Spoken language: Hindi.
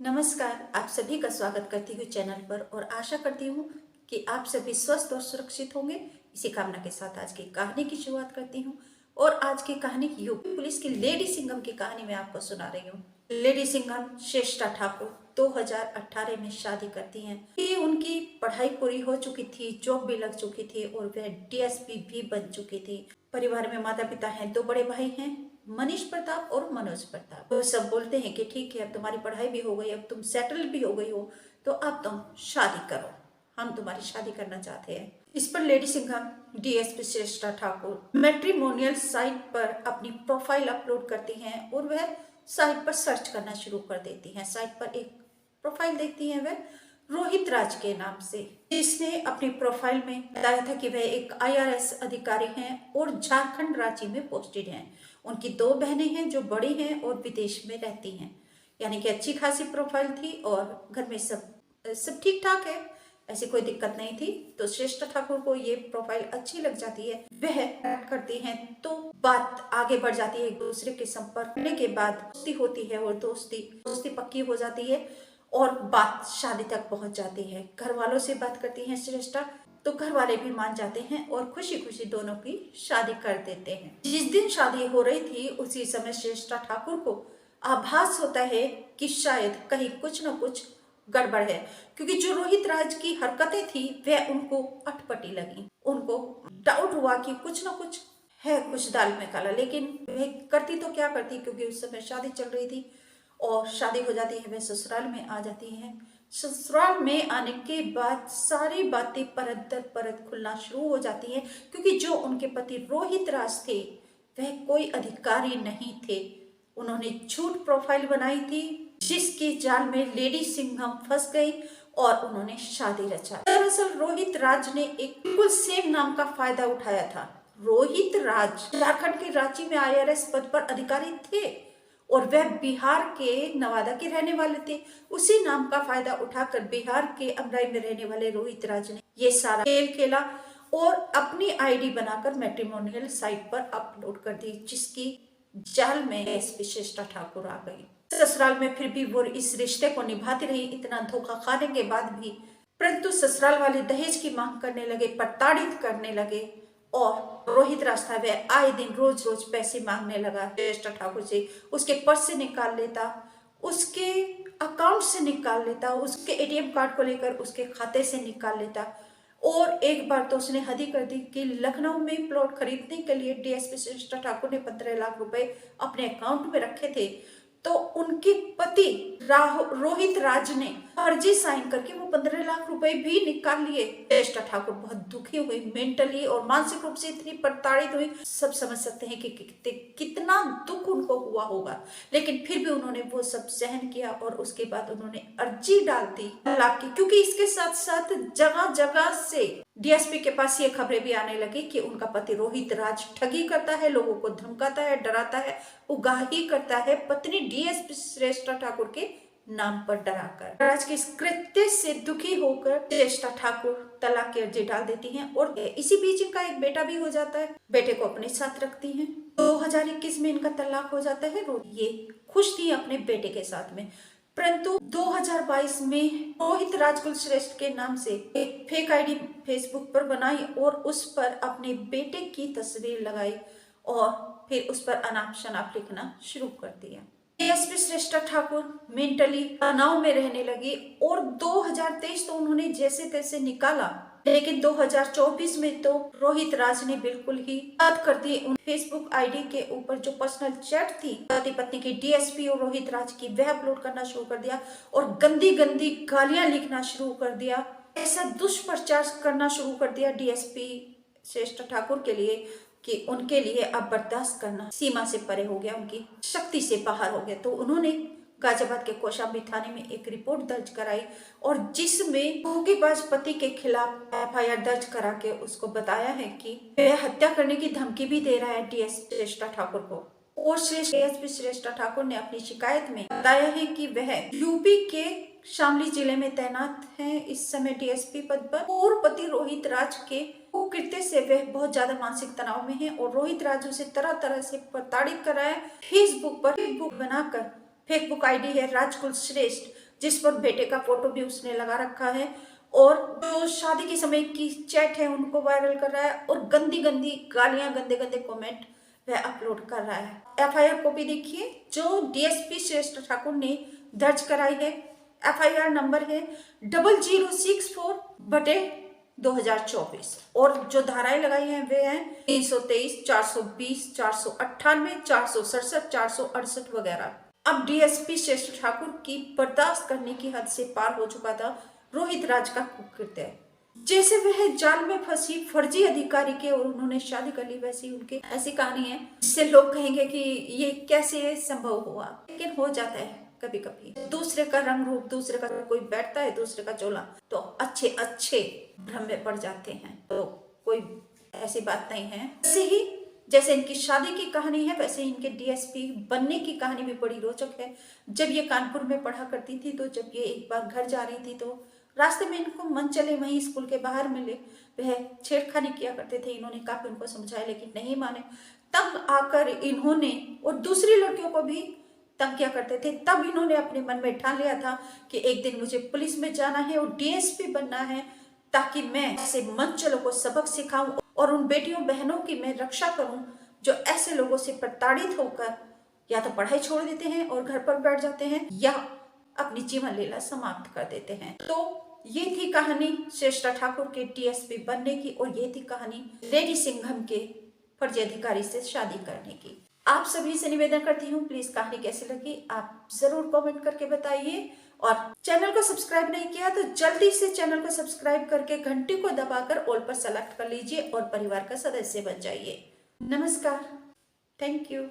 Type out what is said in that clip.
नमस्कार, आप सभी का स्वागत करती हूँ चैनल पर और आशा करती हूँ कि आप सभी स्वस्थ और सुरक्षित होंगे। इसी कामना के साथ आज की कहानी की शुरुआत करती हूँ और आज की कहानी यूपी पुलिस की लेडी सिंघम की कहानी मैं आपको सुना रही हूँ। लेडी सिंघम श्रेष्ठा ठाकुर 2018 में शादी करती हैं। ये उनकी पढ़ाई पूरी हो चुकी थी, जॉब भी लग चुकी थी और वह डीएसपी भी बन चुकी थी। परिवार में माता पिता हैं, 2 बड़े भाई हैं, मनीष प्रताप और मनोज प्रताप। वो सब बोलते हैं कि ठीक है, अब तुम्हारी पढ़ाई भी हो गई, अब तुम सेटल भी हो गई हो, तो अब तुम शादी करो, हम तुम्हारी शादी करना चाहते हैं। इस पर लेडी सिंघम डीएसपी श्रेष्ठा ठाकुर मैट्रिमोनियल साइट पर अपनी प्रोफाइल अपलोड करती हैं और वह साइट पर सर्च करना शुरू कर देती हैं। साइट पर एक प्रोफाइल देखती हैं वह रोहित राज के नाम से, जिसने अपनी प्रोफाइल में बताया था कि वह एक आईआरएस अधिकारी हैं और झारखंड रांची में पोस्टेड हैं। उनकी 2 बहनें हैं जो बड़ी हैं और विदेश में रहती हैं। यानी कि अच्छी खासी प्रोफाइल थी और घर में सब ठीक ठाक है, ऐसी कोई दिक्कत नहीं थी। तो श्रेष्ठ ठाकुर को ये प्रोफाइल अच्छी लग जाती है, वह ऐड करती हैं तो बात आगे बढ़ जाती है। एक दूसरे के संपर्क करने के बाद दोस्ती होती है और दोस्ती पक्की हो जाती है और बात शादी तक पहुंच जाती है। घर वालों से बात करती हैं श्रेष्ठा, तो घर वाले भी मान जाते हैं और खुशी खुशी दोनों की शादी कर देते हैं। जिस दिन शादी हो रही थी उसी समय श्रेष्ठा ठाकुर को आभास होता है कि शायद कहीं कुछ न कुछ गड़बड़ है, क्योंकि जो रोहित राज की हरकतें थी वह उनको अटपटी लगी। उनको डाउट हुआ कि कुछ न कुछ है, कुछ दाल में काला। लेकिन वह करती तो क्या करती, क्योंकि उस समय शादी चल रही थी और शादी हो जाती है, वह ससुराल में आ जाती हैं। ससुराल में आने के बाद सारी बातें परत दर परत खुलना शुरू हो जाती हैं, क्योंकि जो उनके पति रोहित राज थे वह कोई अधिकारी नहीं थे। उन्होंने झूठ प्रोफाइल बनाई थी जिसके जाल में लेडी सिंघम फंस गई और उन्होंने शादी रचा। दरअसल रोहित राज ने एक बिल्कुल सेम नाम का फायदा उठाया था। रोहित राज झारखंड के रांची में आईआरएस पद पर अधिकारी थे और वह बिहार के नवादा के रहने वाले थे। उसी नाम का फायदा उठाकर बिहार के अमराई में रहने वाले रोहित राज ने ये सारा खेल खेला और अपनी आईडी बनाकर मैट्रिमोनियल साइट पर अपलोड कर दी, जिसकी जाल में एसपी श्रेष्ठा ठाकुर आ गई। ससुराल में फिर भी वो इस रिश्ते को निभाती रही, इतना धोखा खाने के बाद भी। परंतु ससुराल वाले दहेज की मांग करने लगे, प्रताड़ित करने लगे और रोहित राज था वह आए दिन रोज रोज पैसे मांगने लगा श्रेष्ठा ठाकुर से। उसके पर्स से निकाल लेता, उसके अकाउंट से निकाल लेता, उसके एटीएम कार्ड को लेकर उसके खाते से निकाल लेता। और एक बार तो उसने हद ही कर दी कि लखनऊ में प्लॉट खरीदने के लिए डीएसपी श्रेष्ठा ठाकुर ने 15 लाख रुपए अपने अकाउंट में रखे थे, तो उनके पति रोहित राज ने फर्जी साइन करके वो 15 लाख रुपए भी निकाल लिए। श्रेष्ठा ठाकुर बहुत दुखी हुई, मेंटली और मानसिक रूप से इतनी प्रताड़ित हुई। सब समझ सकते हैं कि कितना दुख उनको हुआ होगा, लेकिन फिर भी उन्होंने वो सब सहन किया और उसके बाद उन्होंने अर्जी डाल दी तलाक की। क्योंकि इसके साथ साथ जगह जगह से डीएसपी के पास ये खबरें भी आने लगी कि उनका पति रोहित राज ठगी करता है, लोगों को धमकाता है, डराता है, उगाही करता है पत्नी डीएसपी श्रेष्ठा ठाकुर के नाम पर डराकर। राज के इस कृत्य से दुखी होकर श्रेष्ठा ठाकुर तलाक की अर्जी डाल देती हैं और इसी बीच इनका एक बेटा भी हो जाता है। बेटे को अपने साथ रखती हैं। 2021 में इनका तलाक हो जाता है। ये खुश थी अपने बेटे के साथ में, परंतु 2022 में रोहित राजकुल श्रेष्ठ के नाम से एक फेक आईडी फेसबुक पर बनाई और उस पर अपने बेटे की तस्वीर लगाई और फिर उस पर अनाप शनाप लिखना शुरू कर दिया। एसपी श्रेष्ठा ठाकुर मेंटली तनाव में रहने लगी और 2023 तो उन्होंने जैसे तैसे निकाला, लेकिन 2024 में तो रोहित राज ने बिल्कुल ही बात कर दी। उन फेसबुक आईडी के ऊपर जो पर्सनल चैट थी पति पत्नी की डीएसपी और रोहित राज की, वह अपलोड करना शुरू कर दिया और गंदी गंदी गालियां लिखना शुरू कर दिया। ऐसा दुष्प्रचार करना शुरू कर दिया डीएसपी श्रेष्ठा ठाकुर के लिए कि उनके लिए अब बर्दाश्त करना सीमा से परे हो गया, उनकी शक्ति से बाहर हो गया। तो उन्होंने गाजियाबाद के कौशाम्बी थाने में एक रिपोर्ट दर्ज कराई और जिसमें धोखेबाज पति के खिलाफ एफआईआर दर्ज करा के उसको बताया है कि वह हत्या करने की धमकी भी दे रहा है डीएसपी श्रेष्ठा ठाकुर को। और एसपी श्रेष्ठा ठाकुर ने अपनी शिकायत में बताया है कि वह यूपी के शामली जिले में तैनात हैं इस समय डीएसपी पद पर और पति रोहित राज के कुकृत्य से वह बहुत ज्यादा मानसिक तनाव में है और रोहित राज उसे तरह तरह से प्रताड़ित कर रहा है। फेसबुक बनाकर फेसबुक आईडी है राजकुल श्रेष्ठ, जिस पर बेटे का फोटो भी उसने लगा रखा है, और जो शादी के समय की चैट है उनको वायरल कर रहा है, और गंदी गंदी गालियां, गंदे गंदे कमेंट वह अपलोड कर रहा है। एफआईआर कॉपी देखिए जो डीएसपी श्रेष्ठ ठाकुर ने दर्ज कराई है। एफआईआर नंबर है 0064/2024, और जो धाराएं लगाई हैं वे हैं 323, 420, 498, 467, 468 वगैरह। अब डीएसपी श्रेष्ठ ठाकुर की बर्दाश्त करने की हद से पार हो चुका था रोहित राज का कुकृत्य। जैसे वह जाल में फंसी फर्जी अधिकारी के और उन्होंने शादी कर ली, वैसी उनकी ऐसी कहानी है जिससे लोग कहेंगे कि ये कैसे संभव हुआ, लेकिन हो जाता है कभी कभी। दूसरे का रंग रूप, दूसरे का कोई बैठता है, दूसरे का चोला, तो अच्छे अच्छे भ्रम में पड़ जाते हैं, तो कोई ऐसी बात नहीं है। ऐसे ही जैसे इनकी शादी की कहानी है, वैसे इनके डीएसपी बनने की कहानी भी बड़ी रोचक है। जब ये कानपुर में पढ़ा करती थी, तो जब ये एक बार घर जा रही थी तो रास्ते में इनको मन चले वहीं स्कूल के बाहर मिले, वह छेड़खानी किया करते थे। इन्होंने काफी उनको समझाया लेकिन नहीं माने। तब आकर इन्होंने और दूसरी लड़कियों को भी तंग किया करते थे। तब इन्होंने अपने मन में ठान लिया था कि एक दिन मुझे पुलिस में जाना है और डीएसपी बनना है, ताकि मैं ऐसे मंचलों को सबक सिखाऊं और उन बेटियों बहनों की मैं रक्षा करूं जो ऐसे लोगों से प्रताड़ित होकर या तो पढ़ाई छोड़ देते हैं और घर पर बैठ जाते हैं, या अपनी जीवन लीला समाप्त कर देते हैं। तो ये थी कहानी श्रेष्ठ ठाकुर के डीएसपी बनने की, और ये थी कहानी लेडी सिंघम के फर्जी अधिकारी से शादी करने की। आप सभी से निवेदन करती हूँ, प्लीज कहानी कैसी लगी आप जरूर कमेंट करके बताइए, और चैनल को सब्सक्राइब नहीं किया तो जल्दी से चैनल को सब्सक्राइब करके घंटी को दबाकर ऑल पर सेलेक्ट कर लीजिए और परिवार का सदस्य बन जाइए। नमस्कार, थैंक यू।